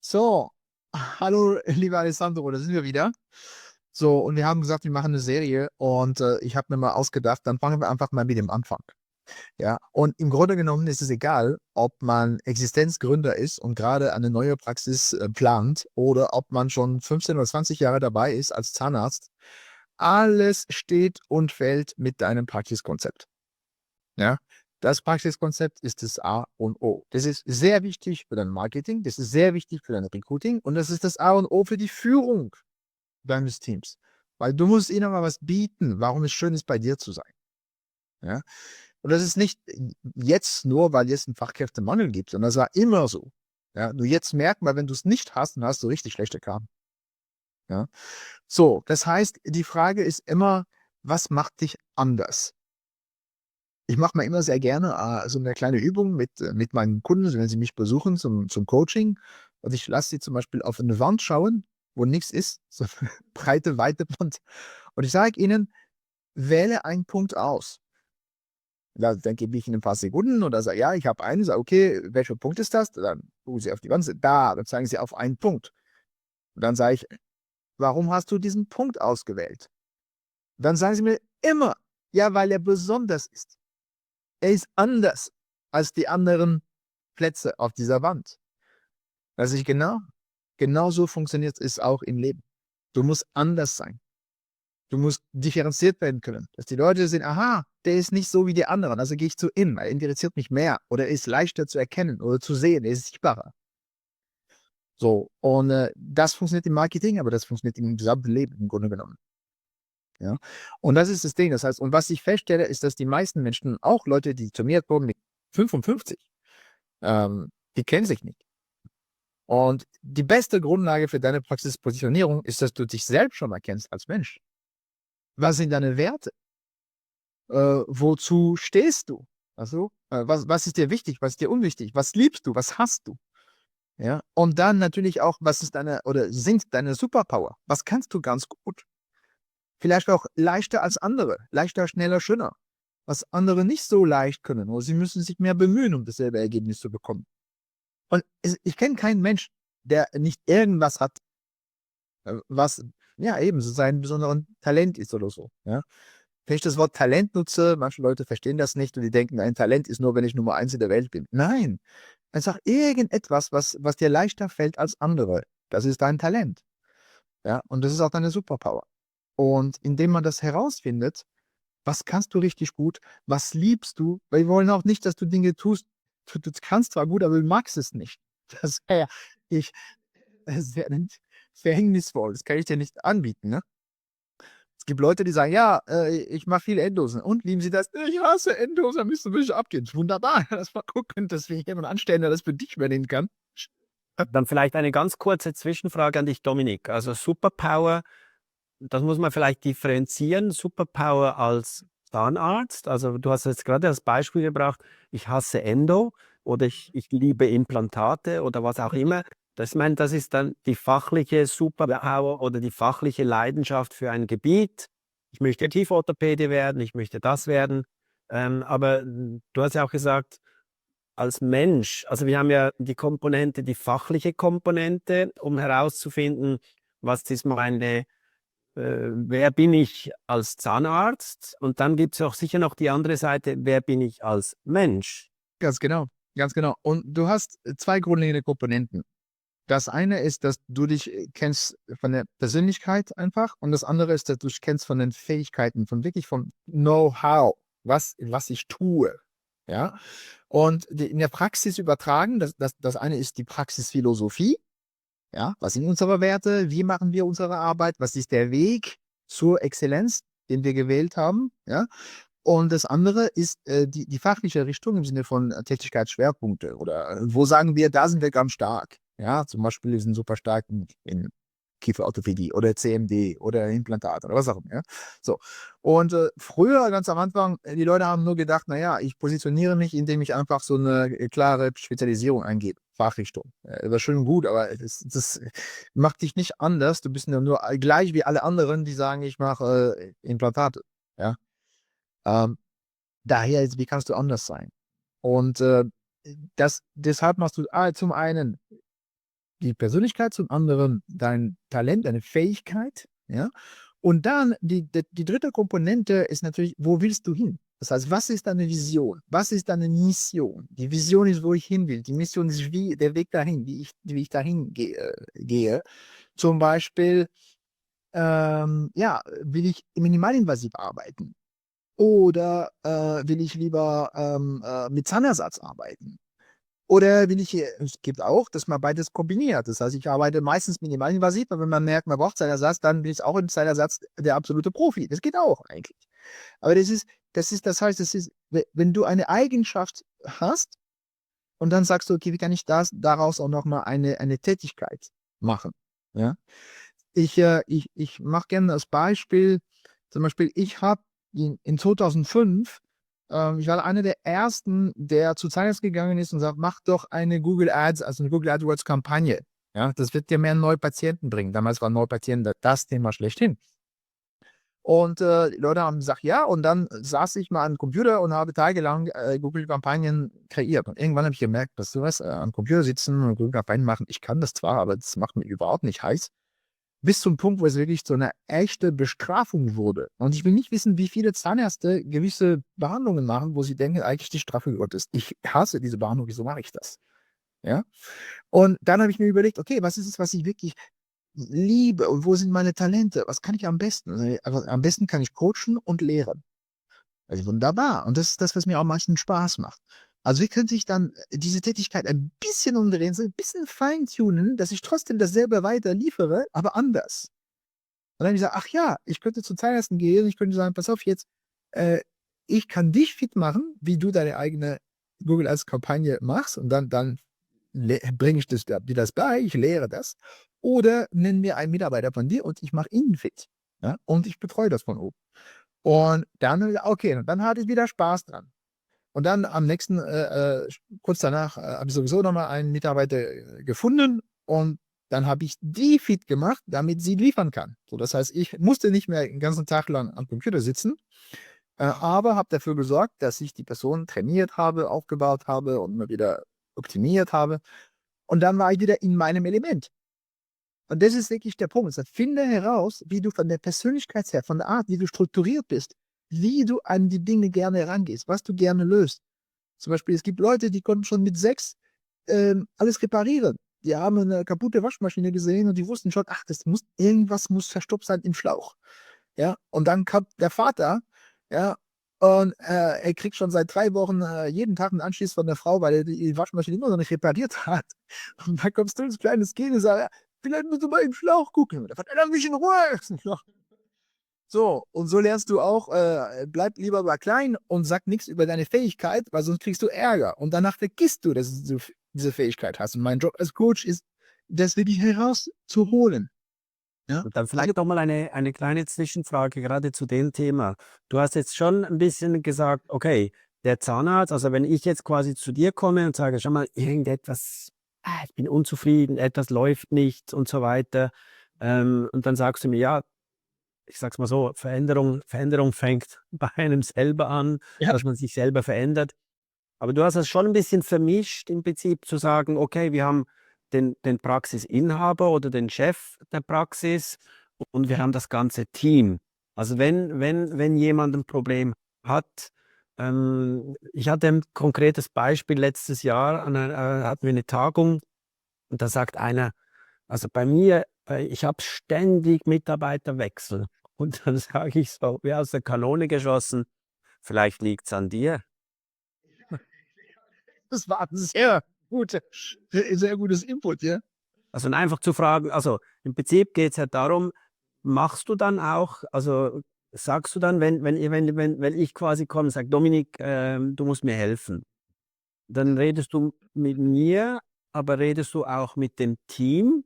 So, hallo, lieber Alessandro, da sind wir wieder. So, und wir haben gesagt, wir machen eine Serie und ich habe mir mal ausgedacht, dann fangen wir einfach mal mit dem Anfang. Ja, und im Grunde genommen ist es egal, ob man Existenzgründer ist und gerade eine neue Praxis plant oder ob man schon 15 oder 20 Jahre dabei ist als Zahnarzt. Alles steht und fällt mit deinem Praxiskonzept. Ja, das Praxiskonzept ist das A und O. Das ist sehr wichtig für dein Marketing, das ist sehr wichtig für dein Recruiting und das ist das A und O für die Führung deines Teams. Weil du musst ihnen mal was bieten, warum es schön ist, bei dir zu sein. Ja? Und das ist nicht jetzt nur, weil es einen Fachkräftemangel gibt, sondern das war immer so. Ja? Nur jetzt merkt man, wenn du es nicht hast, dann hast du richtig schlechte Karten. Ja? So, das heißt, die Frage ist immer, was macht dich anders? Ich mache mal immer sehr gerne so eine kleine Übung mit meinen Kunden, wenn sie mich besuchen zum Coaching. Und ich lasse sie zum Beispiel auf eine Wand schauen, wo nichts ist, so eine breite, weite Wand. Und ich sage ihnen, wähle einen Punkt aus. Dann gebe ich ihnen ein paar Sekunden oder sage, ja, ich habe einen. Sage, okay, welcher Punkt ist das? Dann gucken sie auf die Wand, da, dann zeigen sie auf einen Punkt. Und dann sage ich, warum hast du diesen Punkt ausgewählt? Dann sagen sie mir immer, ja, weil er besonders ist. Er ist anders als die anderen Plätze auf dieser Wand. Was ich genau so funktioniert es auch im Leben. Du musst anders sein. Du musst differenziert werden können. Dass die Leute sehen, aha, der ist nicht so wie die anderen, also gehe ich zu ihm, er interessiert mich mehr oder ist leichter zu erkennen oder zu sehen, er ist sichtbarer. So, und das funktioniert im Marketing, aber das funktioniert im gesamten Leben im Grunde genommen. Ja? Und das ist das Ding. Das heißt, und was ich feststelle, ist, dass die meisten Menschen, auch Leute, die zu mir kommen mit 55, die kennen sich nicht. Und die beste Grundlage für deine Praxispositionierung ist, dass du dich selbst schon erkennst als Mensch. Was sind deine Werte? Wozu stehst du? Also, was ist dir wichtig? Was ist dir unwichtig? Was liebst du? Was hast du? Ja? Und dann natürlich auch, was ist deine oder sind deine Superpower? Was kannst du ganz gut? Vielleicht auch leichter als andere, leichter, schneller, schöner. Was andere nicht so leicht können, oder sie müssen sich mehr bemühen, um dasselbe Ergebnis zu bekommen. Und ich kenne keinen Menschen, der nicht irgendwas hat, was ja eben so sein besonderes Talent ist oder so. Ja? Wenn ich das Wort Talent nutze, manche Leute verstehen das nicht und die denken, ein Talent ist nur, wenn ich Nummer eins in der Welt bin. Nein, einfach irgendetwas, was dir leichter fällt als andere. Das ist dein Talent. Ja? Und das ist auch deine Superpower. Und indem man das herausfindet, was kannst du richtig gut, was liebst du, weil wir wollen auch nicht, dass du Dinge tust, du kannst zwar gut, aber du magst es nicht. Das wäre ich, das wäre verhängnisvoll, das kann ich dir nicht anbieten, ne? Es gibt Leute, die sagen, ja, ich mache viele Endosen. Und lieben Sie das? Ich hasse Endosen, da müssen wir abgehen. Wunderbar, lass mal gucken, dass wir jemanden anstellen, der das für dich übernehmen kann. Dann vielleicht eine ganz kurze Zwischenfrage an dich, Dominik. Also Superpower, das muss man vielleicht differenzieren. Superpower als Zahnarzt, also du hast jetzt gerade das Beispiel gebracht, ich hasse Endo oder ich liebe Implantate oder was auch immer. Das, ich meine, das ist dann die fachliche Superpower oder die fachliche Leidenschaft für ein Gebiet. Ich möchte Kieferorthopäde werden, ich möchte das werden. Aber du hast ja auch gesagt, als Mensch, also wir haben ja die Komponente, die fachliche Komponente, um herauszufinden, was ist meine, wer bin ich als Zahnarzt? Und dann gibt es auch sicher noch die andere Seite, wer bin ich als Mensch? Ganz genau, ganz genau. Und du hast zwei grundlegende Komponenten. Das eine ist, dass du dich kennst von der Persönlichkeit einfach und das andere ist, dass du dich kennst von den Fähigkeiten, von wirklich vom Know-how, was ich tue. Ja. Und in der Praxis übertragen, das eine ist die Praxisphilosophie. Ja, was sind unsere Werte? Wie machen wir unsere Arbeit? Was ist der Weg zur Exzellenz, den wir gewählt haben? Ja. Und das andere ist die fachliche Richtung im Sinne von Tätigkeitsschwerpunkte oder wo sagen wir, da sind wir ganz stark. Ja, zum Beispiel, wir sind super stark in Kieferorthopädie oder CMD oder Implantat oder was auch immer. Ja? So. Und früher, ganz am Anfang, die Leute haben nur gedacht, naja, ich positioniere mich, indem ich einfach so eine klare Spezialisierung eingebe, Fachrichtung. Das ist schön und gut, aber das macht dich nicht anders. Du bist nur gleich wie alle anderen, die sagen, ich mache Implantate. Ja. Ähm, daher, wie kannst du anders sein? Und deshalb machst du zum einen die Persönlichkeit, zum anderen dein Talent, deine Fähigkeit, ja. Und dann die dritte Komponente ist natürlich, wo willst du hin? Das heißt, was ist deine Vision? Was ist deine Mission? Die Vision ist, wo ich hin will. Die Mission ist wie der Weg dahin, wie ich dahin gehe. Zum Beispiel, ja, will ich minimalinvasiv arbeiten? Oder will ich lieber mit Zahnersatz arbeiten? Oder will ich, es gibt auch, dass man beides kombiniert. Das heißt, ich arbeite meistens minimalinvasiv, aber wenn man merkt, man braucht Zahnersatz, dann bin ich auch im Zahnersatz der absolute Profi. Das geht auch eigentlich. Aber das heißt, wenn du eine Eigenschaft hast und dann sagst du, okay, wie kann ich daraus auch nochmal eine Tätigkeit machen? Ja? Ich mache gerne das Beispiel, zum Beispiel, ich habe in 2005, ich war einer der ersten, der zu Zeiss gegangen ist und sagt, mach doch eine Google Ads, also eine Google AdWords Kampagne. Ja, das wird dir mehr neue Patienten bringen. Damals waren neue Patienten das Thema schlechthin. Und die Leute haben gesagt, ja, und dann saß ich mal am Computer und habe tagelang Google-Kampagnen kreiert. Und irgendwann habe ich gemerkt, dass du was, am Computer sitzen und Google-Kampagnen machen, ich kann das zwar, aber das macht mir überhaupt nicht heiß. Bis zum Punkt, wo es wirklich so eine echte Bestrafung wurde. Und ich will nicht wissen, wie viele Zahnärzte gewisse Behandlungen machen, wo sie denken, eigentlich die Strafe Gottes. Ich hasse diese Behandlung, wieso mache ich das? Ja? Und dann habe ich mir überlegt, okay, was ist es, was ich wirklich liebe und wo sind meine Talente? Was kann ich am besten? Also, am besten kann ich coachen und lehren. Also wunderbar. Und das ist das, was mir am meisten Spaß macht. Also wie könnte ich dann diese Tätigkeit ein bisschen umdrehen, so ein bisschen feintunen, dass ich trotzdem dasselbe weiter liefere, aber anders. Und dann habe ich gesagt, ach ja, ich könnte zu Zahnärzten gehen, ich könnte sagen, pass auf jetzt, äh, ich kann dich fit machen, wie du deine eigene Google Ads Kampagne machst und dann bringe ich dir das bei, ich lehre das. Oder nenn mir einen Mitarbeiter von dir und ich mache ihn fit. Ja? Und ich betreue das von oben. Und dann, okay, und dann hatte ich wieder Spaß dran. Und dann am nächsten, kurz danach, habe ich sowieso nochmal einen Mitarbeiter gefunden und dann habe ich die fit gemacht, damit sie liefern kann. So, das heißt, ich musste nicht mehr den ganzen Tag lang am Computer sitzen, aber habe dafür gesorgt, dass ich die Person trainiert habe, aufgebaut habe und immer wieder optimiert habe. Und dann war ich wieder in meinem Element. Und das ist wirklich der Punkt. Also finde heraus, wie du von der Persönlichkeit her, von der Art, wie du strukturiert bist, wie du an die Dinge gerne herangehst, was du gerne löst. Zum Beispiel, es gibt Leute, die konnten schon mit 6 alles reparieren. Die haben eine kaputte Waschmaschine gesehen und die wussten schon, ach, irgendwas muss verstopft sein im Schlauch. Ja, und dann kam der Vater, ja, und er kriegt schon seit 3 Wochen jeden Tag einen Anschluss von der Frau, weil er die Waschmaschine immer noch nicht repariert hat. Und dann kommst du als kleines Kind und sagst, vielleicht musst du mal im Schlauch gucken. Der Vater, lass mich in Ruhe. So, und so lernst du auch, bleib lieber mal klein und sag nichts über deine Fähigkeit, weil sonst kriegst du Ärger. Und danach vergisst du, dass du diese Fähigkeit hast. Und mein Job als Coach ist, das wirklich herauszuholen. Ja? Und dann vielleicht noch mal eine kleine Zwischenfrage gerade zu dem Thema. Du hast jetzt schon ein bisschen gesagt, okay, der Zahnarzt, also wenn ich jetzt quasi zu dir komme und sage, schau mal, irgendetwas, ich bin unzufrieden, etwas läuft nicht und so weiter, und dann sagst du mir, ja, ich sag's mal so, Veränderung fängt bei einem selber an, Ja. dass man sich selber verändert. Aber du hast es schon ein bisschen vermischt im Prinzip zu sagen, okay, wir haben den Praxisinhaber oder den Chef der Praxis und wir haben das ganze Team. Also wenn jemand ein Problem hat, ich hatte ein konkretes Beispiel letztes Jahr, hatten wir eine Tagung und da sagt einer, also bei mir, ich habe ständig Mitarbeiterwechsel. Und dann sage ich so, wie aus der Kanone geschossen, vielleicht liegt es an dir. Das war ein sehr gutes Input, ja. Also und einfach zu fragen, also im Prinzip geht es ja darum, machst du dann auch, also sagst du dann, wenn ich quasi komme und sage, Dominik, du musst mir helfen, dann redest du mit mir, aber redest du auch mit dem Team?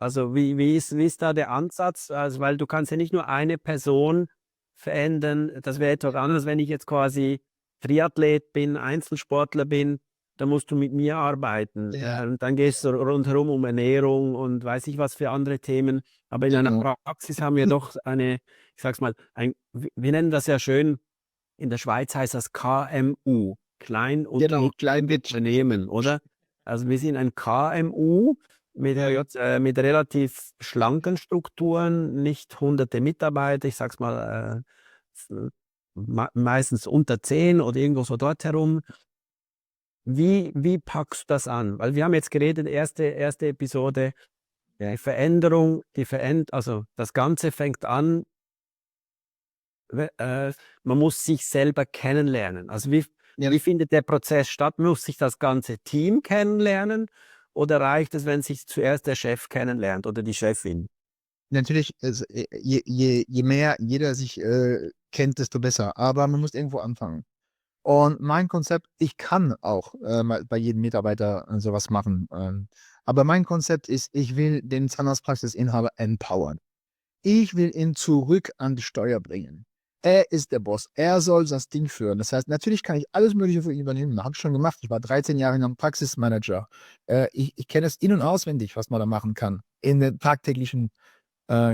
Also wie ist da der Ansatz? Also, weil du kannst ja nicht nur eine Person verändern. Das wäre etwas anderes, wenn ich jetzt quasi Triathlet bin, Einzelsportler bin, dann musst du mit mir arbeiten. Ja. Und dann gehst du rundherum um Ernährung und weiß ich was für andere Themen. Aber in einer Genau. Praxis haben wir doch ich sag's mal, wir nennen das ja schön, in der Schweiz heißt das KMU, Klein- und Genau, Kleinwitz. Mittelunternehmen, oder? Also wir sind ein KMU mit relativ schlanken Strukturen, nicht hunderte Mitarbeiter, ich sag's mal, meistens unter 10 oder irgendwo so dort herum. Wie packst du das an? Weil wir haben jetzt geredet, erste Episode, die Veränderung, also das Ganze fängt an, man muss sich selber kennenlernen. Also wie findet der Prozess statt? Muss sich das ganze Team kennenlernen oder reicht es, wenn sich zuerst der Chef kennenlernt oder die Chefin? Natürlich, je mehr jeder sich kennt, desto besser. Aber man muss irgendwo anfangen. Und mein Konzept, ich kann auch mal bei jedem Mitarbeiter sowas machen. Aber mein Konzept ist, ich will den Zahnarztpraxisinhaber empowern. Ich will ihn zurück an die Steuer bringen. Er ist der Boss. Er soll das Ding führen. Das heißt, natürlich kann ich alles Mögliche für ihn übernehmen. Habe ich schon gemacht. Ich war 13 Jahre lang Praxismanager. Ich kenne es in- und auswendig, was man da machen kann in dem tagtäglichen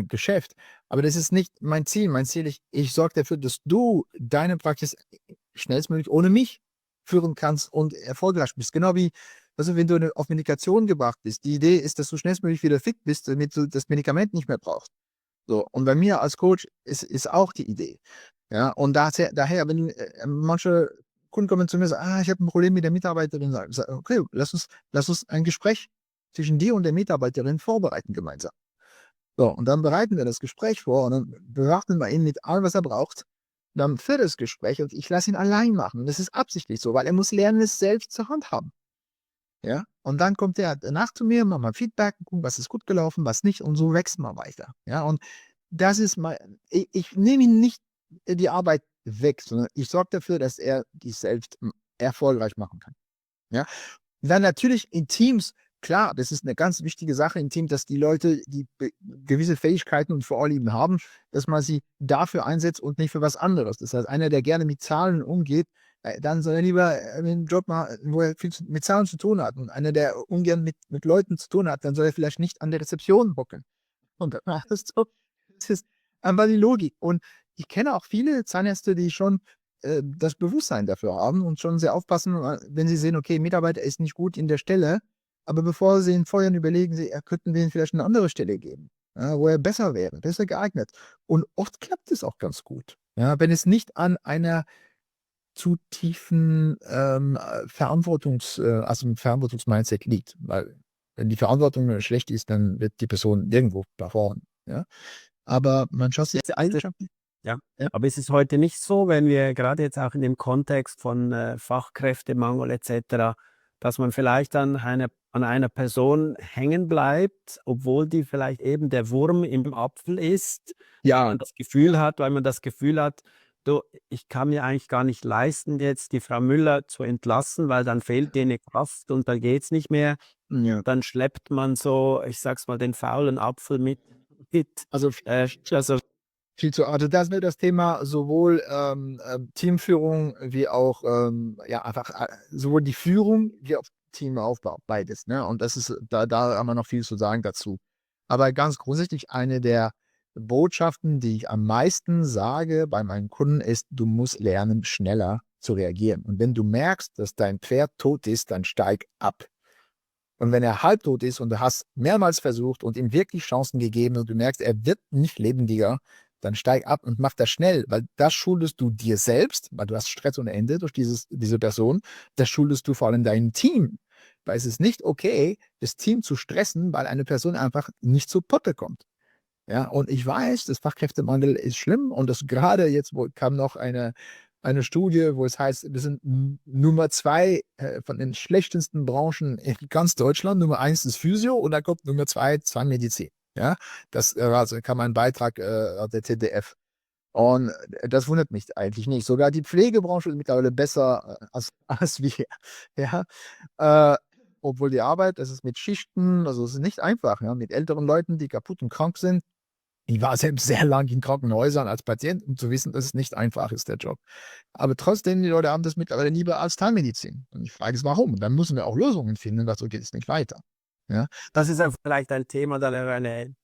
Geschäft. Aber das ist nicht mein Ziel. Mein Ziel ist, ich sorge dafür, dass du deine Praxis schnellstmöglich ohne mich führen kannst und erfolgreich bist. Genau wie, also wenn du auf Medikation gebracht bist. Die Idee ist, dass du schnellstmöglich wieder fit bist, damit du das Medikament nicht mehr brauchst. So, und bei mir als Coach ist auch die Idee. Ja, und daher, wenn manche Kunden kommen zu mir und sagen, ich habe ein Problem mit der Mitarbeiterin, sage okay, lass uns ein Gespräch zwischen dir und der Mitarbeiterin vorbereiten gemeinsam. So, und dann bereiten wir das Gespräch vor und dann beraten wir ihn mit allem, was er braucht. Dann führt das Gespräch und ich lasse ihn allein machen. Das ist absichtlich so, weil er muss lernen, es selbst zur Hand haben. Ja, und dann kommt er danach zu mir, macht mal Feedback, gucken, was ist gut gelaufen, was nicht, und so wächst man weiter. Ja, und das ist ich nehme ihm nicht die Arbeit weg, sondern ich sorge dafür, dass er die selbst erfolgreich machen kann. Ja, dann natürlich in Teams, klar, das ist eine ganz wichtige Sache im Team, dass die Leute, die gewisse Fähigkeiten und Vorlieben haben, dass man sie dafür einsetzt und nicht für was anderes. Das heißt, einer, der gerne mit Zahlen umgeht, dann soll er lieber einen Job machen, wo er viel mit Zahlen zu tun hat. Und einer, der ungern mit Leuten zu tun hat, dann soll er vielleicht nicht an der Rezeption hocken. Und das ist so, das ist einfach die Logik. Und ich kenne auch viele Zahnärzte, die schon das Bewusstsein dafür haben und schon sehr aufpassen, wenn sie sehen, okay, Mitarbeiter ist nicht gut in der Stelle, aber bevor sie ihn feuern, überlegen sie, könnten wir ihm vielleicht eine andere Stelle geben, ja, wo er besser wäre, besser geeignet. Und oft klappt es auch ganz gut. Ja, wenn es nicht an einer zu tiefen Verantwortungsmindset liegt. Weil wenn die Verantwortung schlecht ist, dann wird die Person irgendwo performen. Ja? Aber man schaut sich Ja, ja. aber ist es heute nicht so, wenn wir gerade jetzt auch in dem Kontext von Fachkräftemangel etc., dass man vielleicht an einer Person hängen bleibt, obwohl die vielleicht eben der Wurm im Apfel ist, Ja, weil man das Gefühl hat, du, ich kann mir eigentlich gar nicht leisten, jetzt die Frau Müller zu entlassen, weil dann fehlt dir eine Kraft und dann geht es nicht mehr. ja. Dann schleppt man so, ich sag's mal, den faulen Apfel mit. Also Also viel zu, also das wäre das Thema sowohl Teamführung wie auch ja einfach sowohl die Führung wie auch Teamaufbau, beides. Ne? Und das ist, da haben wir noch viel zu sagen dazu. Aber ganz grundsätzlich eine der Botschaften, die ich am meisten sage bei meinen Kunden, ist, du musst lernen, schneller zu reagieren. Und wenn du merkst, dass dein Pferd tot ist, dann steig ab. Und wenn er halbtot ist und du hast mehrmals versucht und ihm wirklich Chancen gegeben und du merkst, er wird nicht lebendiger, dann steig ab und mach das schnell, weil das schuldest du dir selbst, weil du hast Stress ohne Ende durch diese Person. Das schuldest du vor allem deinem Team, weil es ist nicht okay, das Team zu stressen, weil eine Person einfach nicht zu Potte kommt. Ja, und ich weiß, das Fachkräftemangel ist schlimm und das gerade jetzt, wo kam noch eine Studie, wo es heißt, wir sind Nummer 2 von den schlechtesten Branchen in ganz Deutschland. Nummer 1 ist Physio und dann kommt Nummer 2 Zahnmedizin. Ja, das also kam ein Beitrag der TDF. Und das wundert mich eigentlich nicht. Sogar die Pflegebranche ist mittlerweile besser als wir. Ja, obwohl die Arbeit, das ist mit Schichten, also es ist nicht einfach, ja, mit älteren Leuten, die kaputt und krank sind. Ich war selbst sehr lang in Krankenhäusern als Patient, um zu wissen, dass es nicht einfach ist, der Job. Aber trotzdem, die Leute haben das mittlerweile lieber als Teilmedizin. Und ich frage es, warum? Und dann müssen wir auch Lösungen finden, weil so geht es nicht weiter. Ja? das ist ja vielleicht ein Thema, da eine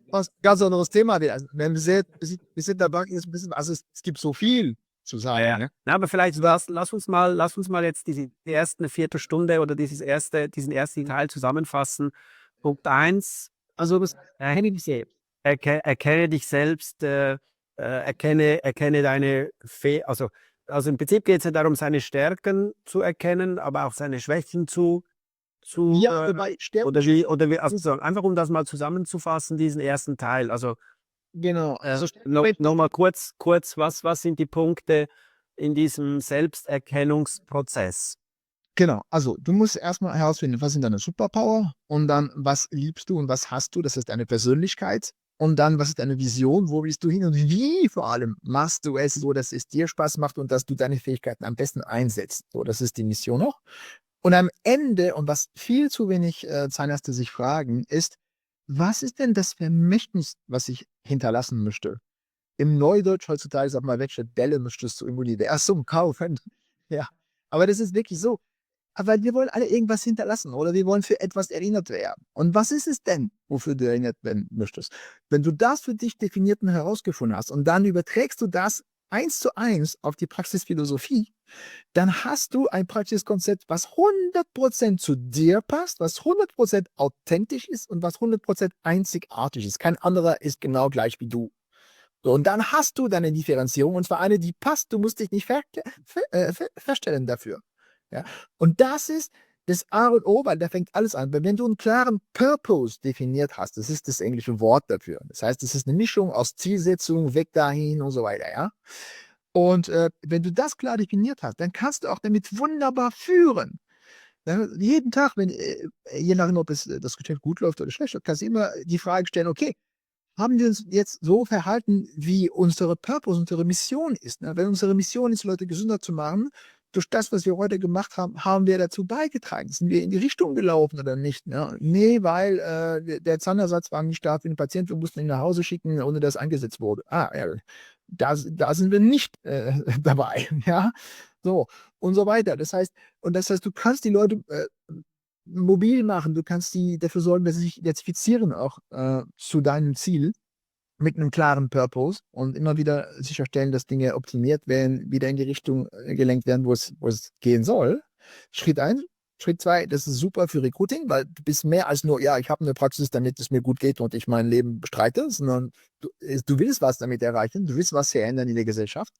Was ganz anderes Thema. Also, wenn wir sind dabei, ist ein bisschen, also es gibt so viel zu sagen. ja. Ne? Na, aber vielleicht lass uns mal jetzt die erste Viertelstunde oder diesen ersten Teil zusammenfassen. Punkt 1, Also das erkenne dich selbst. Erkenne dich selbst, erkenne deine also im Prinzip geht es ja darum, seine Stärken zu erkennen, aber auch seine Schwächen ja, wobei Stärken also so, einfach um das mal zusammenzufassen, diesen ersten Teil. Also genau, also noch mal kurz, was sind die Punkte in diesem Selbsterkennungsprozess? genau, also du musst erstmal herausfinden, was sind deine Superpower und dann, was liebst du und was hast du, das ist deine Persönlichkeit und dann, was ist deine Vision, wo willst du hin und wie vor allem machst du es so, dass es dir Spaß macht und dass du deine Fähigkeiten am besten einsetzt. So, das ist die Mission noch. Und am Ende, und was viel zu wenig Zahnärzte sich fragen, ist, was ist denn das Vermächtnis, was ich hinterlassen möchte? Im Neudeutsch heutzutage sagt man, welche Bälle möchtest du im Universum kaufen? Ja, aber das ist wirklich so. Aber wir wollen alle irgendwas hinterlassen oder wir wollen für etwas erinnert werden. Und was ist es denn, wofür du erinnert werden möchtest? Wenn du das für dich definiert und herausgefunden hast und dann überträgst du das 1:1 auf die Praxisphilosophie, dann hast du ein praktisches Konzept, was 100% zu dir passt, was 100% authentisch ist und was 100% einzigartig ist. Kein anderer ist genau gleich wie du. So, und dann hast du deine Differenzierung und zwar eine, die passt. Du musst dich nicht verstellen dafür. Ja? Und das ist das A und O, weil da fängt alles an. Weil wenn du einen klaren Purpose definiert hast, das ist das englische Wort dafür. Das heißt, es ist eine Mischung aus Zielsetzung, Weg dahin und so weiter. Ja? Und wenn du das klar definiert hast, dann kannst du auch damit wunderbar führen. Ja, jeden Tag, je nachdem, ob das Geschäft gut läuft oder schlecht, kannst du immer die Frage stellen, okay, haben wir uns jetzt so verhalten, wie unsere Purpose, unsere Mission ist. Ne? Wenn unsere Mission ist, Leute gesünder zu machen, durch das, was wir heute gemacht haben, haben wir dazu beigetragen. Sind wir in die Richtung gelaufen oder nicht? Ne? Nee, weil der Zahnersatz war nicht da für den Patienten, wir mussten ihn nach Hause schicken, ohne dass eingesetzt wurde. Ah, ja, da sind wir nicht dabei. Ja, so und so weiter. Das heißt, du kannst die Leute mobil machen, du kannst die dafür sorgen, dass sie sich identifizieren auch zu deinem Ziel mit einem klaren Purpose und immer wieder sicherstellen, dass Dinge optimiert werden, wieder in die Richtung gelenkt werden, wo es gehen soll. Schritt 1. Schritt 2, das ist super für Recruiting, weil du bist mehr als nur, ja, ich habe eine Praxis, damit es mir gut geht und ich mein Leben bestreite, sondern du willst was damit erreichen, du willst was verändern in der Gesellschaft.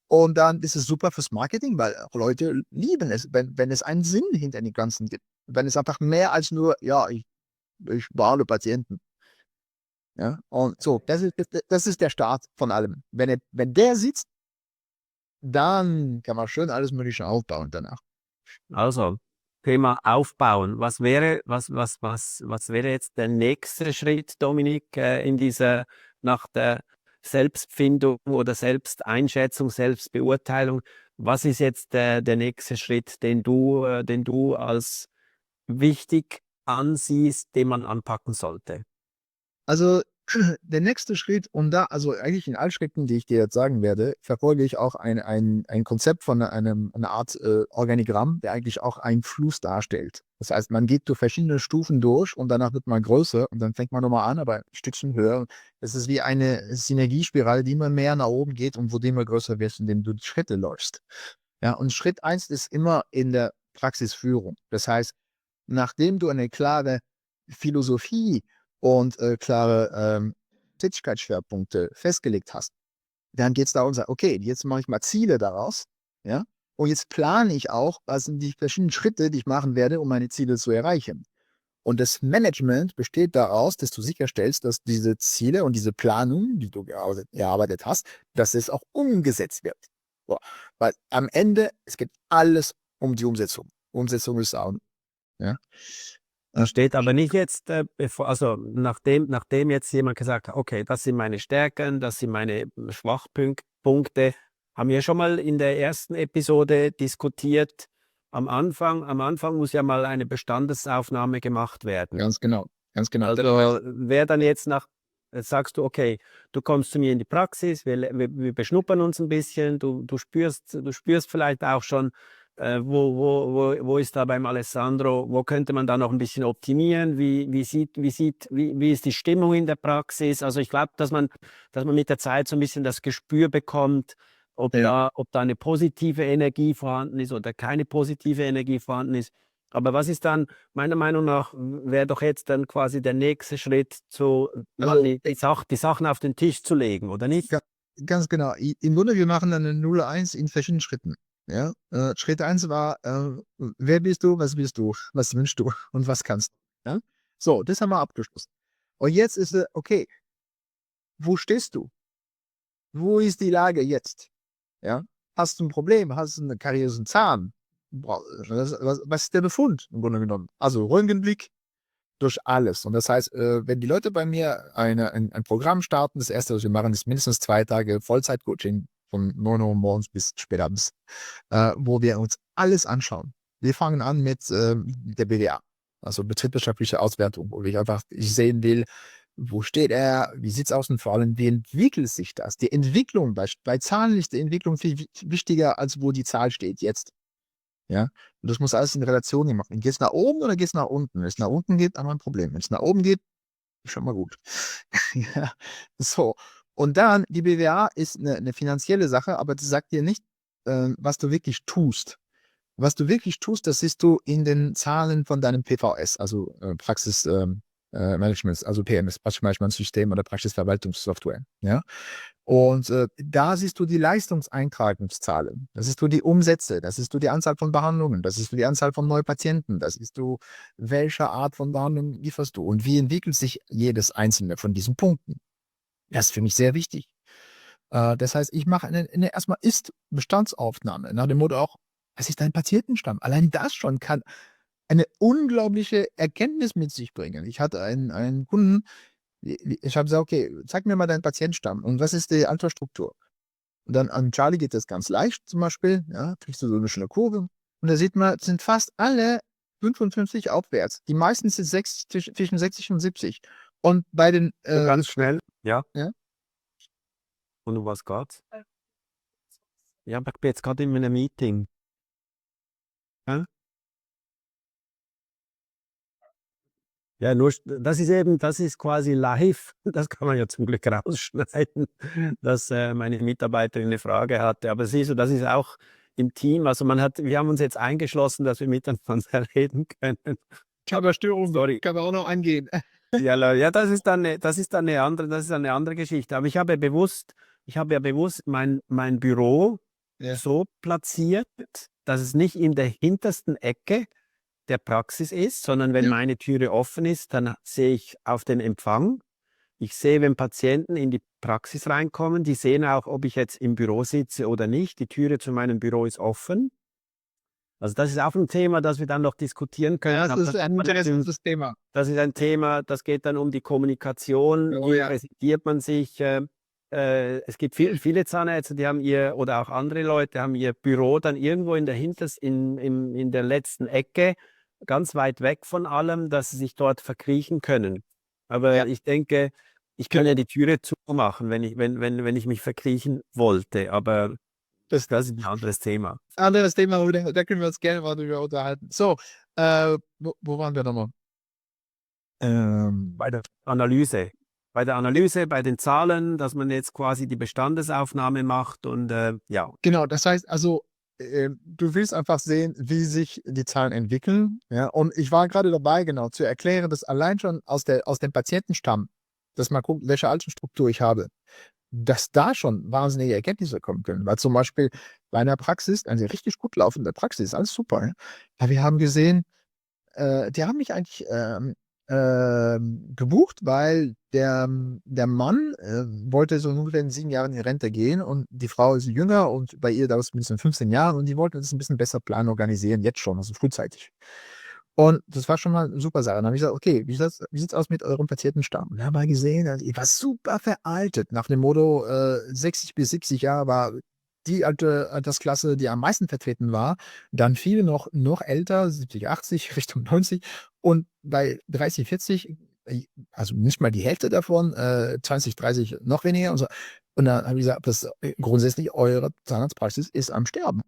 Und dann ist es super fürs Marketing, weil auch Leute lieben es, wenn es einen Sinn hinter dem Ganzen gibt. Wenn es einfach mehr als nur, ja, ich behandle Patienten. Ja, und so, das ist der Start von allem. Wenn der sitzt, dann kann man schön alles Mögliche aufbauen danach. Also, Thema Aufbauen. Was wäre jetzt der nächste Schritt, Dominik, nach der Selbstfindung oder Selbsteinschätzung, Selbstbeurteilung? Was ist jetzt der nächste Schritt, den du als wichtig ansiehst, den man anpacken sollte? Also der nächste Schritt, und da, also eigentlich in allen Schritten, die ich dir jetzt sagen werde, verfolge ich auch ein Konzept von einer Art Organigramm, der eigentlich auch einen Fluss darstellt. Das heißt, man geht durch verschiedene Stufen durch und danach wird man größer und dann fängt man nochmal an, aber ein Stückchen höher. Das ist wie eine Synergiespirale, die immer mehr nach oben geht und wo die immer größer wird, indem du die Schritte läufst. Ja, und Schritt 1 ist immer in der Praxisführung. Das heißt, nachdem du eine klare Philosophie und klare Tätigkeitsschwerpunkte festgelegt hast, dann geht es darum, okay, jetzt mache ich mal Ziele daraus, ja, und jetzt plane ich auch, was sind die verschiedenen Schritte, die ich machen werde, um meine Ziele zu erreichen. Und das Management besteht daraus, dass du sicherstellst, dass diese Ziele und diese Planung, die du erarbeitet hast, dass es auch umgesetzt wird. So. Weil am Ende, es geht alles um die Umsetzung. Umsetzung ist auch, ja. Da steht aber nicht jetzt, also nachdem jetzt jemand gesagt hat, okay, das sind meine Stärken, das sind meine Schwachpunkte, haben wir schon mal in der ersten Episode diskutiert. Am Anfang muss ja mal eine Bestandesaufnahme gemacht werden. Ganz genau, ganz genau. Also wer dann jetzt jetzt sagst du, okay, du kommst zu mir in die Praxis, wir beschnuppern uns ein bisschen, du spürst vielleicht auch schon, wo ist da beim Alessandro, wo könnte man da noch ein bisschen optimieren, wie ist die Stimmung in der Praxis? Also ich glaube, dass man mit der Zeit so ein bisschen das Gespür bekommt, ob Ja. da eine positive Energie vorhanden ist oder keine positive Energie vorhanden ist. Aber was ist dann, meiner Meinung nach, wäre doch jetzt dann quasi der nächste Schritt, mal Also, die Sachen auf den Tisch zu legen, oder nicht? ganz genau. Im Grunde, wir machen dann eine 0-1 in verschiedenen Schritten. Ja? Schritt 1 war, wer bist du, was wünschst du und was kannst du? Ja? So, das haben wir abgeschlossen. Und jetzt ist okay, wo stehst du? Wo ist die Lage jetzt? Ja? Hast du ein Problem? Hast du einen kariösen Zahn? Was ist der Befund im Grunde genommen? Also Röntgenblick durch alles. Und das heißt, wenn die Leute bei mir ein Programm starten, das erste, was wir machen, ist mindestens 2 Tage Vollzeit-Coaching von 9 Uhr morgens bis spät abends, wo wir uns alles anschauen. Wir fangen an mit der BWA, also betriebswirtschaftliche Auswertung, wo ich sehen will, wo steht er, wie sieht es aus und vor allem, wie entwickelt sich das? Die Entwicklung, bei Zahlen ist die Entwicklung viel wichtiger, als wo die Zahl steht jetzt. Ja, und das muss alles in Relation gemacht werden. Geht es nach oben oder geht es nach unten? Wenn es nach unten geht, haben wir ein Problem. Wenn es nach oben geht, ist schon mal gut. Ja, so. Und dann, die BWA ist eine finanzielle Sache, aber das sagt dir nicht, was du wirklich tust. Was du wirklich tust, das siehst du in den Zahlen von deinem PVS, also Praxis Management, also PMS, Praxismanagementsystem oder Praxisverwaltungssoftware. Ja? Und da siehst du die Leistungseintragungszahlen, das siehst du die Umsätze, das siehst du die Anzahl von Behandlungen, das siehst du die Anzahl von Neupatienten, das siehst du, welche Art von Behandlung lieferst du und wie entwickelt sich jedes einzelne von diesen Punkten. Das ist für mich sehr wichtig. Das heißt, ich mache erstmal Ist-Bestandsaufnahme, nach dem Motto auch, was ist dein Patientenstamm? Allein das schon kann eine unglaubliche Erkenntnis mit sich bringen. Ich hatte einen Kunden, ich habe gesagt, okay, zeig mir mal deinen Patientenstamm und was ist die Altersstruktur? Und dann an Charlie geht das ganz leicht zum Beispiel, ja, kriegst du so eine schöne Kurve und da sieht man, sind fast alle 55 aufwärts. Die meisten sind zwischen 60 und 70. Und bei den, Ganz schnell. Ja. ja, Und um was geht's? Ja, aber ich bin jetzt gerade in einem Meeting. Ja? Ja, nur, das ist quasi live. Das kann man ja zum Glück rausschneiden, dass meine Mitarbeiterin eine Frage hatte. Aber siehst du, das ist auch im Team. Also wir haben uns jetzt eingeschlossen, dass wir miteinander reden können. Körperstörung, Sorry. können wir auch noch angehen. Ja, ja, das ist dann eine andere Geschichte. Aber ich habe ja bewusst mein Büro Ja. so platziert, dass es nicht in der hintersten Ecke der Praxis ist, sondern wenn Ja. meine Türe offen ist, dann sehe ich auf den Empfang. Ich sehe, wenn Patienten in die Praxis reinkommen, die sehen auch, ob ich jetzt im Büro sitze oder nicht. Die Türe zu meinem Büro ist offen. Also das ist auch ein Thema, das wir dann noch diskutieren können. Das Aber ist ein interessantes Thema. das ist ein Thema, das geht dann um die Kommunikation. Oh Wie ja. präsentiert man sich? Es gibt viele Zahnärzte, die haben oder auch andere Leute haben ihr Büro dann irgendwo in der letzten Ecke, ganz weit weg von allem, dass sie sich dort verkriechen können. Aber Ja. ich denke, ich kann ja die Türe zumachen, wenn ich mich verkriechen wollte. Aber Das das ist ein anderes Thema. anderes Thema, da können wir uns gerne mal drüber unterhalten. So, wo waren wir nochmal? Bei der Analyse. Bei der Analyse, bei den Zahlen, dass man jetzt quasi die Bestandesaufnahme macht und ja. Genau, das heißt also, du willst einfach sehen, wie sich die Zahlen entwickeln. Ja? Und ich war gerade dabei, genau, zu erklären, dass allein schon aus dem Patientenstamm, dass man guckt, welche Altersstruktur ich habe, dass da schon wahnsinnige Erkenntnisse kommen können. Weil zum Beispiel bei einer Praxis, eine richtig gut laufende Praxis, alles super. Ja? Aber wir haben gesehen, die haben mich eigentlich gebucht, weil der Mann wollte so ungefähr in 7 Jahren in Rente gehen und die Frau ist jünger und bei ihr dauert es mindestens 15 Jahre und die wollten das ein bisschen besser planen, organisieren, jetzt schon, also frühzeitig. Und das war schon mal eine super Sache. Dann habe ich gesagt, okay, wie sieht's aus mit eurem Patientenstamm? Und dann haben wir gesehen, also, ich war super veraltet. Nach dem Motto, 60 bis 70 Jahre war die Altersklasse, die am meisten vertreten war. Dann viele noch älter, 70, 80, Richtung 90. Und bei 30, 40, also nicht mal die Hälfte davon, 20, 30 noch weniger. Und, so. Und dann habe ich gesagt, grundsätzlich eure Zahnarztpraxis ist am Sterben.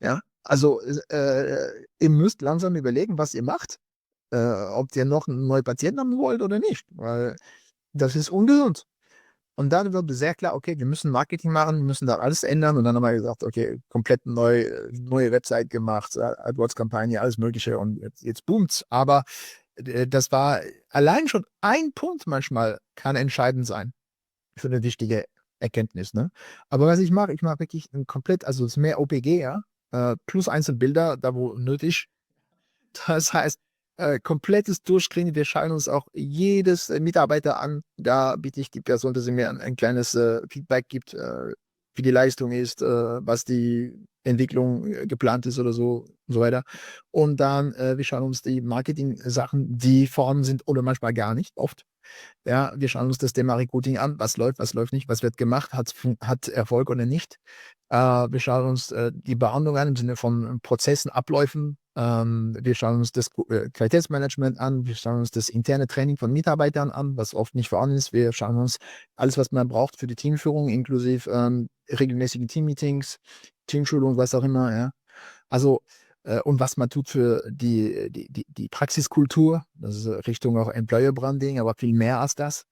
Ja, also ihr müsst langsam überlegen, was ihr macht, ob ihr noch einen neuen Patienten haben wollt oder nicht, weil das ist ungesund. Und dann wurde sehr klar, okay, wir müssen Marketing machen, wir müssen da alles ändern. Und dann haben wir gesagt, okay, komplett neue Website gemacht, AdWords-Kampagne, alles Mögliche und jetzt boomt's. Aber das war allein schon ein Punkt manchmal kann entscheidend sein für eine wichtige Erkenntnis. Ne? Aber was ich mache wirklich ein komplett, also es ist mehr OPG, ja, plus Einzelbilder, da wo nötig. Das heißt, komplettes Durchscreenen. Wir schauen uns auch jedes Mitarbeiter an. Da bitte ich die Person, dass sie mir ein kleines Feedback gibt, wie die Leistung ist, was die Entwicklung geplant ist oder so und so weiter. Und dann, wir schauen uns die Marketing-Sachen, die vorhanden sind oder manchmal gar nicht, oft. Ja, wir schauen uns das Thema Recruiting an, was läuft nicht, was wird gemacht, hat Erfolg oder nicht. Wir schauen uns die Behandlung an im Sinne von Prozessen, Abläufen. Wir schauen uns das Qualitätsmanagement an. Wir schauen uns das interne Training von Mitarbeitern an, was oft nicht vorhanden ist. Wir schauen uns alles, was man braucht für die Teamführung, inklusive regelmäßigen Teammeetings, Teamschulung, was auch immer. Ja. Also und was man tut für die Praxiskultur, das ist Richtung auch Employer Branding, aber viel mehr als das.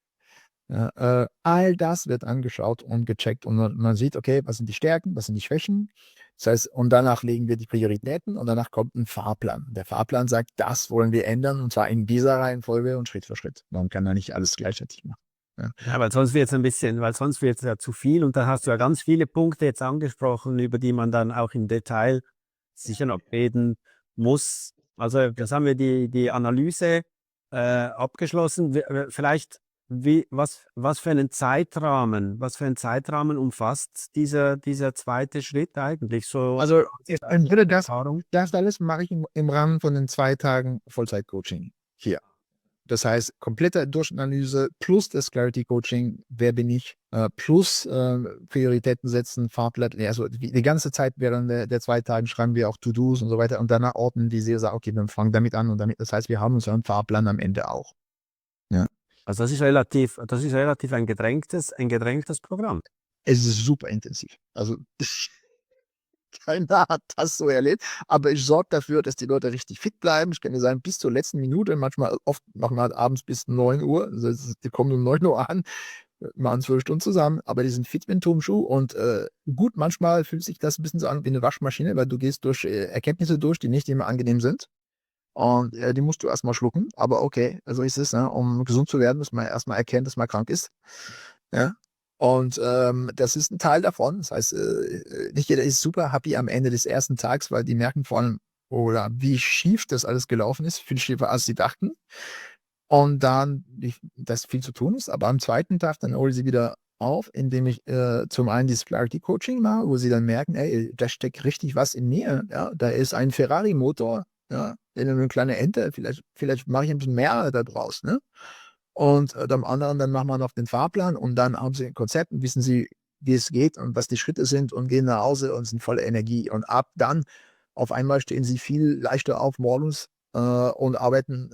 Ja, all das wird angeschaut und gecheckt und man sieht, okay, was sind die Stärken, was sind die Schwächen. Das heißt, und danach legen wir die Prioritäten und danach kommt ein Fahrplan. Der Fahrplan sagt, das wollen wir ändern und zwar in dieser Reihenfolge und Schritt für Schritt. Man kann da nicht alles gleichzeitig machen. Ja. Ja, weil sonst wird es ja zu viel und da hast du ja ganz viele Punkte jetzt angesprochen, über die man dann auch im Detail sicher noch reden muss. Also jetzt haben wir die Analyse abgeschlossen. Vielleicht, was für einen Zeitrahmen umfasst dieser zweite Schritt eigentlich? So Also im Grunde Erfahrung? das alles mache ich im Rahmen von den 2 Tagen Vollzeit-Coaching hier. Das heißt, komplette Durchanalyse plus das Clarity-Coaching, wer bin ich, plus Prioritäten setzen, Fahrplan, also die ganze Zeit während der 2 Tagen schreiben wir auch To-Dos und so weiter und danach ordnen die sehr, sagen, okay, wir fangen damit an und damit, das heißt, wir haben uns einen Fahrplan am Ende auch. Ja. Also das ist relativ ein gedrängtes Programm. Es ist super intensiv. Also keiner hat das so erlebt, aber ich sorge dafür, dass die Leute richtig fit bleiben. Ich kann dir sagen, bis zur letzten Minute, manchmal oft machen wir halt abends bis 9 Uhr, also die kommen um 9 Uhr an, machen 12 Stunden zusammen, aber die sind fit wie ein Turnschuh und gut, manchmal fühlt sich das ein bisschen so an wie eine Waschmaschine, weil du gehst durch Erkenntnisse durch, die nicht immer angenehm sind und die musst du erstmal schlucken, aber okay, so ist es, ne? Um gesund zu werden, muss man erstmal erkennen, dass man krank ist. Ja. Und das ist ein Teil davon. Das heißt, nicht jeder ist super happy am Ende des ersten Tags, weil die merken vor allem, oder wie schief das alles gelaufen ist, viel schiefer als sie dachten. Und dann, dass viel zu tun ist, aber am zweiten Tag, dann hole ich sie wieder auf, indem ich zum einen dieses Clarity Coaching mache, wo sie dann merken, ey, da steckt richtig was in mir. Ja? Da ist ein Ferrari-Motor, ja, eine kleine Ente, vielleicht mache ich ein bisschen mehr da draus, ne? Und am anderen, dann machen wir noch den Fahrplan und dann haben sie ein Konzept und wissen sie, wie es geht und was die Schritte sind und gehen nach Hause und sind voller Energie. Und ab dann, auf einmal stehen sie viel leichter auf morgens und arbeiten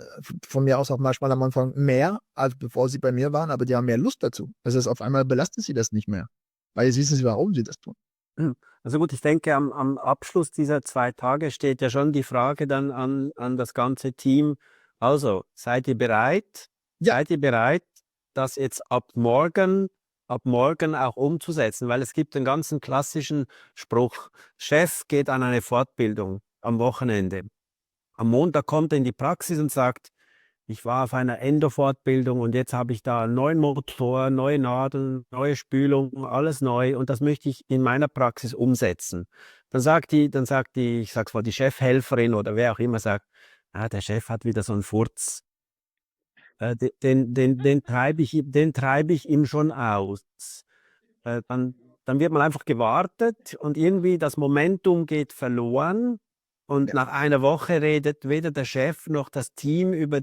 von mir aus auch manchmal am Anfang mehr, als bevor sie bei mir waren, aber die haben mehr Lust dazu. Das heißt, auf einmal belastet sie das nicht mehr, weil jetzt wissen sie, warum sie das tun. Also gut, ich denke, am Abschluss dieser 2 Tage steht ja schon die Frage dann an das ganze Team. Also, seid ihr bereit? Ja. Seid ihr bereit, das jetzt ab morgen auch umzusetzen? Weil es gibt den ganzen klassischen Spruch, Chef geht an eine Fortbildung am Wochenende. Am Montag kommt er in die Praxis und sagt, ich war auf einer Endo-Fortbildung und jetzt habe ich da einen neuen Motor, neue Nadeln, neue Spülung, alles neu und das möchte ich in meiner Praxis umsetzen. Dann sagt die, ich sag's mal, die Chefhelferin oder wer auch immer sagt, der Chef hat wieder so einen Furz. Den treibe ich ihm schon aus. Dann wird man einfach gewartet und irgendwie das Momentum geht verloren. Und nach einer Woche redet weder der Chef noch das Team über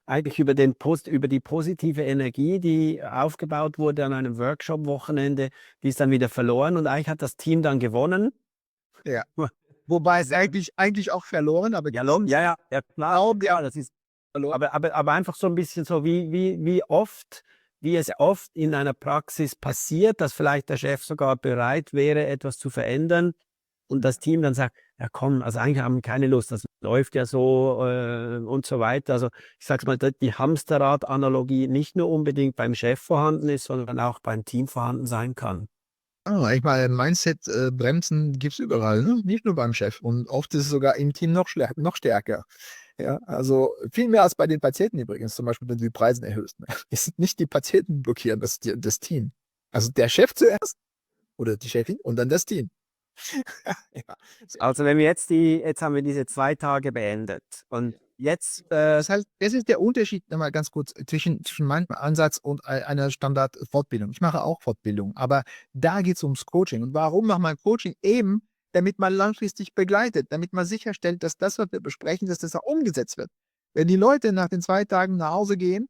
eigentlich über die positive Energie, die aufgebaut wurde an einem Workshop-Wochenende, die ist dann wieder verloren und eigentlich hat das Team dann gewonnen. Ja. Wobei es eigentlich auch verloren, aber ja, klar, das ist verloren. Aber einfach so ein bisschen so, wie es oft in einer Praxis passiert, dass vielleicht der Chef sogar bereit wäre, etwas zu verändern. und das Team dann sagt, ja komm, also eigentlich haben wir keine Lust, das läuft ja so und so weiter. Also ich sage mal, die Hamsterrad-Analogie nicht nur unbedingt beim Chef vorhanden ist, sondern auch beim Team vorhanden sein kann. Ich meine, Mindset-Bremsen gibt es überall, ne? Nicht nur beim Chef. Und oft ist es sogar im Team noch stärker. Ja, also viel mehr als bei den Patienten übrigens, zum Beispiel, wenn du die Preise erhöhst. Ne? Es sind nicht die Patienten blockieren, das Team. Also der Chef zuerst oder die Chefin und dann das Team. Ja, sehr Also wenn wir jetzt haben wir diese 2 Tage beendet und jetzt, Das heißt, das ist der Unterschied, nochmal ganz kurz, zwischen meinem Ansatz und einer Standard-Fortbildung. Ich mache auch Fortbildung, aber da geht es ums Coaching. Und warum macht man Coaching? Eben, damit man langfristig begleitet, damit man sicherstellt, dass das, was wir besprechen, dass das auch umgesetzt wird. Wenn die Leute nach den 2 Tagen nach Hause gehen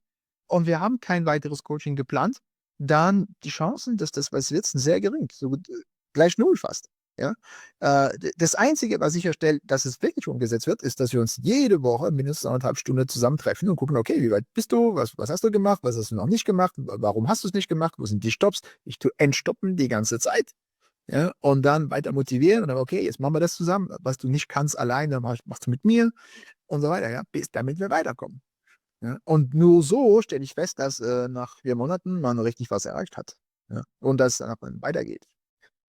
und wir haben kein weiteres Coaching geplant, dann die Chancen, dass das was wird, sind sehr gering. So gut, gleich null fast. Ja? Das Einzige, was sicherstellt, dass es wirklich umgesetzt wird, ist, dass wir uns jede Woche mindestens 1,5 Stunden zusammentreffen und gucken, okay, wie weit bist du, was hast du gemacht, was hast du noch nicht gemacht, warum hast du es nicht gemacht, wo sind die Stops? Ich tue entstoppen die ganze Zeit. Ja, und dann weiter motivieren und dann, okay, jetzt machen wir das zusammen. Was du nicht kannst allein, dann machst du mit mir und so weiter, ja, bis damit wir weiterkommen. Ja. Und nur so stelle ich fest, dass nach 4 Monaten man richtig was erreicht hat. Ja. Und dass es dann weitergeht.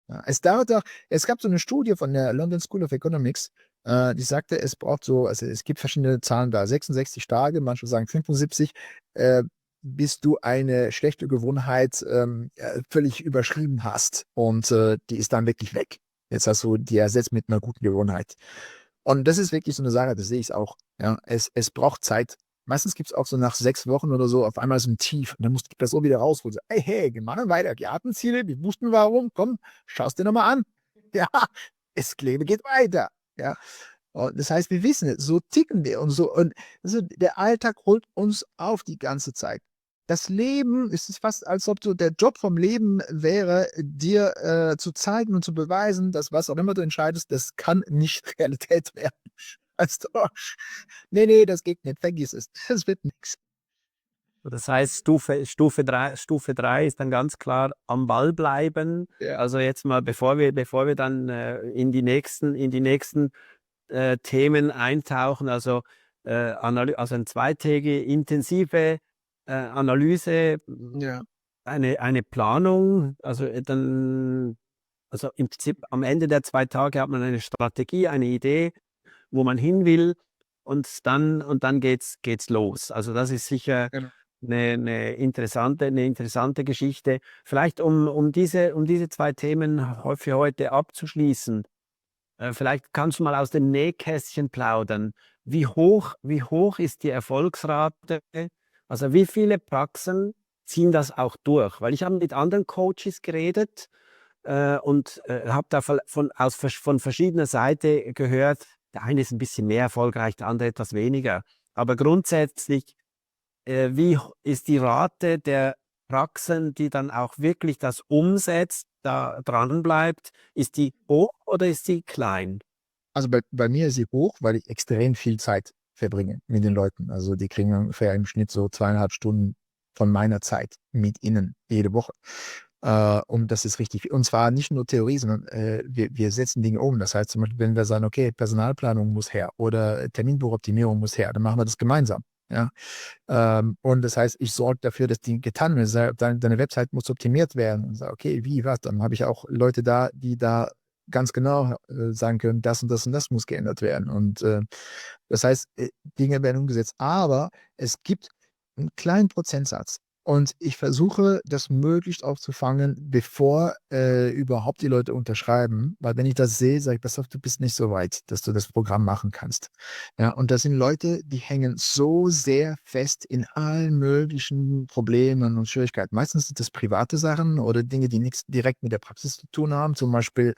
Ja, es gab so eine Studie von der London School of Economics, die sagte, es braucht so, also es gibt verschiedene Zahlen da, 66 Tage, manche sagen 75, äh, bis du eine schlechte Gewohnheit völlig überschrieben hast und die ist dann wirklich weg. Jetzt hast du die ersetzt mit einer guten Gewohnheit. Und das ist wirklich so eine Sache, das sehe ich auch. Ja, es braucht Zeit. Meistens gibt es auch so nach 6 Wochen oder so auf einmal so ein Tief. Und dann musst du die Person wieder rausholen. So, hey, wir machen weiter. Wir hatten Ziele, wir wussten warum. Komm, schau es dir nochmal an. Ja, das Leben geht weiter. Ja. Und das heißt, wir wissen es, so ticken wir und so. Und also der Alltag holt uns auf die ganze Zeit. Das Leben ist fast, als ob so der Job vom Leben wäre, dir zu zeigen und zu beweisen, dass was auch immer du entscheidest, das kann nicht Realität werden. Also, nee, das geht nicht, vergiss es. Das wird nichts. das heißt, Stufe 3 ist dann ganz klar am Ball bleiben. Ja, Also jetzt mal, bevor wir dann in die nächsten Themen eintauchen, also, also eine zweitägige intensive Analyse, ja. eine Planung, also also im Prinzip am Ende der 2 Tage hat man eine Strategie, eine Idee, wo man hin will und dann geht's los. Also das ist sicher Genau. eine interessante Geschichte. Vielleicht um diese 2 Themen für heute abzuschließen. Vielleicht kannst du mal aus dem Nähkästchen plaudern. Wie hoch ist die Erfolgsrate? Also wie viele Praxen ziehen das auch durch? Weil ich habe mit anderen Coaches geredet und habe da von verschiedener Seite gehört, der eine ist ein bisschen mehr erfolgreich, der andere etwas weniger. Aber grundsätzlich, wie ist die Rate der Praxen, die dann auch wirklich das umsetzt, da dran bleibt? Ist die hoch oder ist die klein? Also bei mir ist sie hoch, weil ich extrem viel Zeit verbringe mit den Leuten. Also die kriegen ungefähr im Schnitt so 2,5 Stunden von meiner Zeit mit ihnen jede Woche. Und das ist richtig. Und zwar nicht nur Theorie, sondern wir setzen Dinge um. Das heißt zum Beispiel, wenn wir sagen, okay, Personalplanung muss her oder Terminbuchoptimierung muss her, dann machen wir das gemeinsam. Ja. Und das heißt, ich sorge dafür, dass die getan wird. Deine Website muss optimiert werden. Und sage, okay, wie, was? Dann habe ich auch Leute da, die da ganz genau sagen können, das und das muss geändert werden. Und das heißt, Dinge werden umgesetzt. Aber es gibt einen kleinen Prozentsatz. Und ich versuche, das möglichst aufzufangen, bevor überhaupt die Leute unterschreiben. Weil wenn ich das sehe, sage ich, pass auf, du bist nicht so weit, dass du das Programm machen kannst. Ja, und das sind Leute, die hängen so sehr fest in allen möglichen Problemen und Schwierigkeiten. Meistens sind das private Sachen oder Dinge, die nichts direkt mit der Praxis zu tun haben. Zum Beispiel,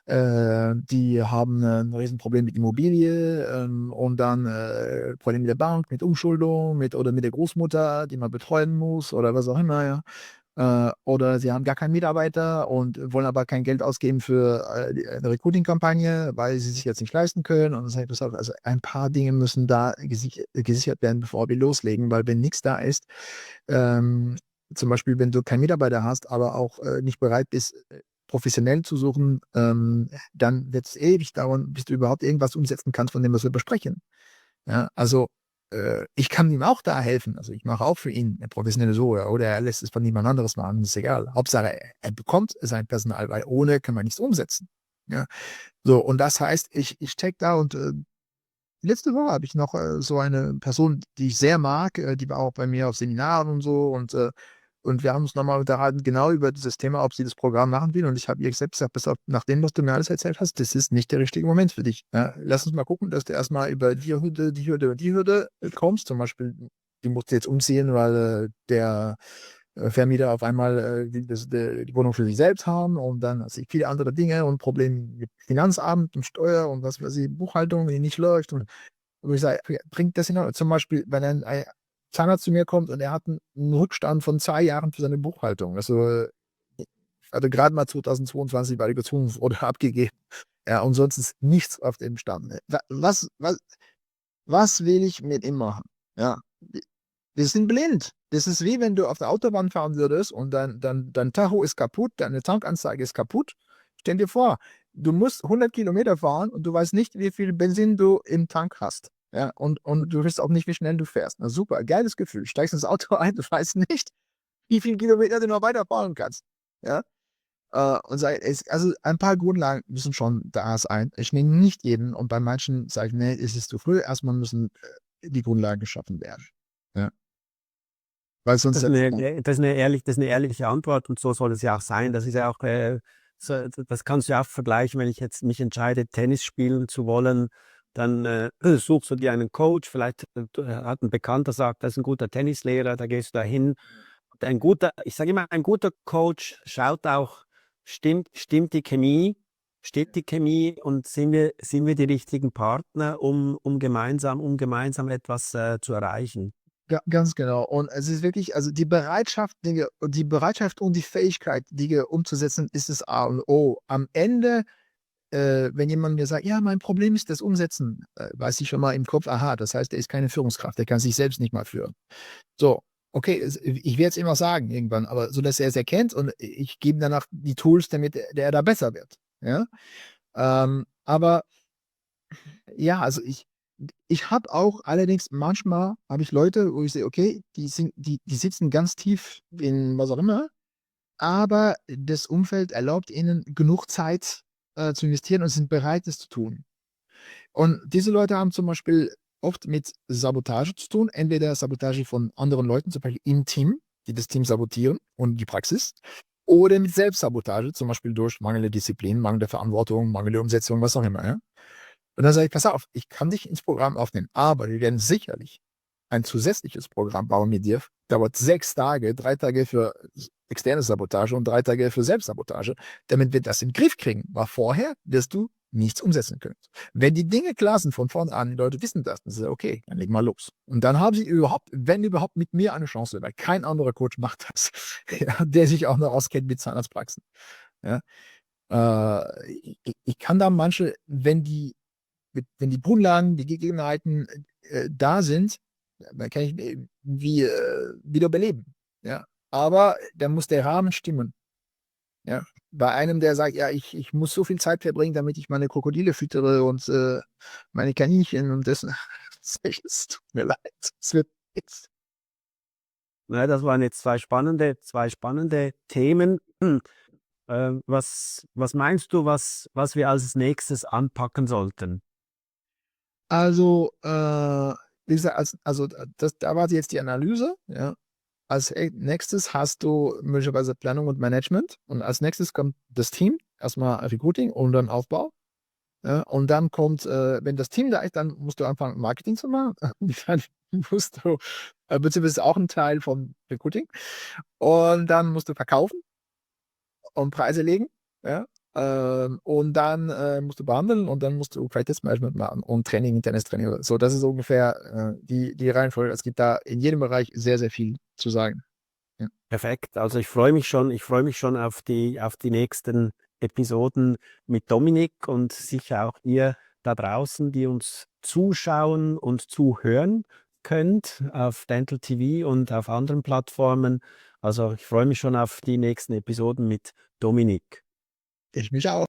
die haben ein Riesenproblem mit Immobilie und dann Problem mit der Bank, mit Umschuldung, oder mit der Großmutter, die man betreuen muss oder was auch immer, ja. Oder sie haben gar keinen Mitarbeiter und wollen aber kein Geld ausgeben für eine Recruiting-Kampagne, weil sie sich jetzt nicht leisten können. Und das heißt, also ein paar Dinge müssen da gesichert werden, bevor wir loslegen, weil wenn nichts da ist, ähm, zum Beispiel, wenn du keinen Mitarbeiter hast, aber auch nicht bereit bist, professionell zu suchen, dann wird es ewig dauern, bis du überhaupt irgendwas umsetzen kannst, von dem wir besprechen. Ja, also ich kann ihm auch da helfen. Also ich mache auch für ihn eine professionelle Suche oder er lässt es von jemand anderes machen, ist egal. Hauptsache, er bekommt sein Personal, weil ohne kann man nichts umsetzen. Ja, so, und das heißt, ich check da und letzte Woche habe ich noch so eine Person, die ich sehr mag, die war auch bei mir auf Seminaren und so und wir haben uns nochmal unterhalten, genau über dieses Thema, ob sie das Programm machen will. Und ich habe ihr selbst gesagt, pass auf, nach dem, was du mir alles erzählt hast, das ist nicht der richtige Moment für dich. Ja, lass uns mal gucken, dass du erstmal über die Hürde, die Hürde und die Hürde kommst. Zum Beispiel, die musst du jetzt umziehen, weil der Vermieter auf einmal die Wohnung für sich selbst haben und dann also viele andere Dinge und Probleme mit Finanzamt und Steuer und was weiß ich, Buchhaltung, die nicht läuft. Und wo ich sage, bringt das hin? Zum Beispiel, wenn ein Zahnarzt zu mir kommt und er hat einen Rückstand von 2 Jahren für seine Buchhaltung. Also gerade mal 2022 bei der Gezwungen oder abgegeben. Ja, und sonst ist nichts auf dem Stand. Was will ich mit ihm machen? Ja, wir sind blind. Das ist wie wenn du auf der Autobahn fahren würdest und dein Tacho ist kaputt, deine Tankanzeige ist kaputt. Stell dir vor, du musst 100 Kilometer fahren und du weißt nicht, wie viel Benzin du im Tank hast. Ja, und du weißt auch nicht, wie schnell du fährst. Na super, geiles Gefühl. Steigst ins Auto ein, du weißt nicht, wie viele Kilometer du noch weiterfahren kannst. Ja, also ein paar Grundlagen müssen schon da sein. Ich nehme nicht jeden und bei manchen sage ich, nee, es ist zu früh. Erstmal müssen die Grundlagen geschaffen werden. Ja, weil sonst Das ist eine ehrliche Antwort und so soll es ja auch sein. Das ist ja auch, so, das kannst du ja auch vergleichen, wenn ich jetzt mich entscheide, Tennis spielen zu wollen, dann suchst du dir einen Coach, vielleicht hat ein Bekannter sagt, das ist ein guter Tennislehrer, da gehst du da hin. Ich sage immer, ein guter Coach schaut auch, stimmt die Chemie und sind wir die richtigen Partner, um gemeinsam etwas zu erreichen. Ganz genau. Und es ist wirklich, also die Bereitschaft und die Fähigkeit, Dinge umzusetzen, ist das A und O. Am Ende, wenn jemand mir sagt, ja, mein Problem ist das Umsetzen, weiß ich schon mal im Kopf, aha, das heißt, er ist keine Führungskraft, der kann sich selbst nicht mal führen. So, okay, ich werde es immer sagen irgendwann, aber so, dass er es erkennt und ich gebe ihm danach die Tools, damit er da besser wird. Ja, aber ja, also ich habe auch allerdings manchmal habe ich Leute, wo ich sehe, okay, die sitzen ganz tief in was auch immer, aber das Umfeld erlaubt ihnen genug Zeit zu investieren und sind bereit, es zu tun. Und diese Leute haben zum Beispiel oft mit Sabotage zu tun, entweder Sabotage von anderen Leuten, zum Beispiel im Team, die das Team sabotieren und die Praxis, oder mit Selbstsabotage, zum Beispiel durch mangelnde Disziplin, mangelnde Verantwortung, mangelnde Umsetzung, was auch immer. Ja? Und dann sage ich, pass auf, ich kann dich ins Programm aufnehmen, aber wir werden sicherlich ein zusätzliches Programm bauen mit dir. Dauert 6 Tage, 3 Tage für externe Sabotage und 3 Tage für Selbstsabotage, damit wir das in den Griff kriegen. Weil vorher wirst du nichts umsetzen können. Wenn die Dinge klar sind von vorn an, die Leute wissen das, dann ist es okay, dann legen wir los. Und dann haben sie überhaupt, wenn überhaupt, mit mir eine Chance, weil kein anderer Coach macht das, ja, der sich auch noch auskennt mit Zahnarztpraxen. Ja. Ich kann da manche, wenn die Grundlagen, die Gegebenheiten da sind, dann kann ich wieder beleben. Ja. Aber dann muss der Rahmen stimmen. Ja. Bei einem, der sagt, ja, ich muss so viel Zeit verbringen, damit ich meine Krokodile füttere und meine Kaninchen und das. Es tut mir leid. Es wird nichts. Ja, das waren jetzt zwei spannende Themen. Was meinst du, was wir als nächstes anpacken sollten? Also, wie gesagt, da war jetzt die Analyse. Ja. Als nächstes hast du möglicherweise Planung und Management. Und als nächstes kommt das Team. Erstmal Recruiting und dann Aufbau. Ja, und dann kommt, wenn das Team da ist, dann musst du anfangen, Marketing zu machen. Dann musst du, beziehungsweise auch ein Teil vom Recruiting. Und dann musst du verkaufen und Preise legen. Ja. Und dann musst du behandeln und dann musst du Qualitätsmanagement machen und Training, internes Training. So, das ist ungefähr die Reihenfolge. Es gibt da in jedem Bereich sehr, sehr viel zu sagen. Ja. Perfekt. Also ich freue mich schon auf die nächsten Episoden mit Dominik und sicher auch ihr da draußen, die uns zuschauen und zuhören könnt auf Dental TV und auf anderen Plattformen. Also ich freue mich schon auf die nächsten Episoden mit Dominik. Ich mich auch.